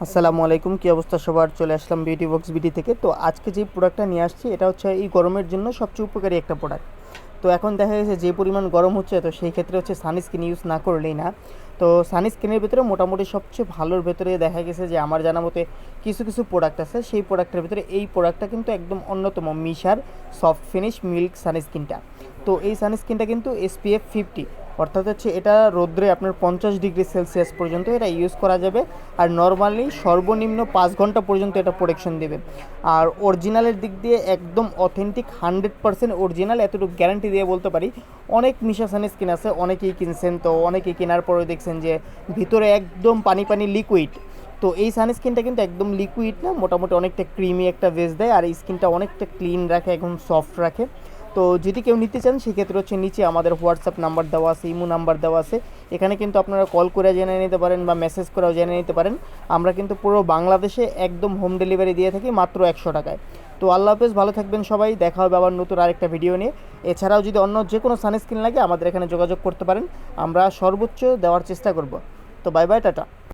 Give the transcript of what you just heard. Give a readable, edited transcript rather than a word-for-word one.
আসসালামু আলাইকুম, কী অবস্থা সবার? চলে আসলাম বিউটি বক্স বিডি থেকে। তো আজকে যে প্রোডাক্টটা নিয়ে আসছি এটা হচ্ছে এই গরমের জন্য সবচেয়ে উপকারী একটা প্রোডাক্ট। তো এখন দেখা গেছে যে পরিমাণ গরম হচ্ছে, তো সেই ক্ষেত্রে হচ্ছে সানস্ক্রিন ইউজ না করলেই না। তো সানস্ক্রিনের ভেতরে মোটামুটি সবচেয়ে ভালোর ভেতরে দেখা গেছে যে আমার জানা মতে কিছু কিছু প্রোডাক্ট আছে, সেই প্রোডাক্টের ভেতরে এই প্রোডাক্টটা কিন্তু একদম অন্যতম, মিশার সফট ফিনিশ মিল্ক সানস্ক্রিনটা। তো এই সানস্ক্রিনটা কিন্তু SPF 50, অর্থাৎ হচ্ছে এটা রোদ্রে আপনার 50 ডিগ্রি সেলসিয়াস পর্যন্ত এটা ইউজ করা যাবে। আর নর্মালি সর্বনিম্ন 5 ঘন্টা পর্যন্ত এটা প্রোটেকশন দেবে। আর অরিজিনালের দিক দিয়ে একদম অথেন্টিক 100% অরিজিনাল, এতটুকু গ্যারান্টি দিয়ে বলতে পারি। অনেক মিশা সানস্ক্রিন আছে, অনেকেই কিনছেন, তো অনেকেই কেনার পরে দেখছেন যে ভিতরে একদম পানি পানি লিকুইড। তো এই সানস্ক্রিনটা কিন্তু একদম লিকুইড না, মোটামুটি অনেকটা ক্রিমি একটা বেস দেয়, আর স্কিনটা অনেকটা ক্লিন রাখে, একদম সফট রাখে। তো যদি কেউ নিতে চান সেক্ষেত্রে হচ্ছে নিচে আমাদের হোয়াটসঅ্যাপ নাম্বার দেওয়া আছে, ইমো নাম্বার দেওয়া আছে। এখানে কিন্তু আপনারা কল করে জেনে নিতে পারেন বা মেসেজ করেও জেনে নিতে পারেন। আমরা কিন্তু পুরো বাংলাদেশে একদম হোম ডেলিভারি দিয়ে থাকি মাত্র 100 টাকায়। তো আল্লাহ হাফেজ, ভালো থাকবেন সবাই। দেখা হবে আবার নতুন আরেকটা ভিডিও নিয়ে। এছাড়াও যদি অন্য যে কোনো সানস্ক্রিন লাগে আমাদের এখানে যোগাযোগ করতে পারেন, আমরা সর্বোচ্চ দেওয়ার চেষ্টা করব। তো বাই বাই, টাটা।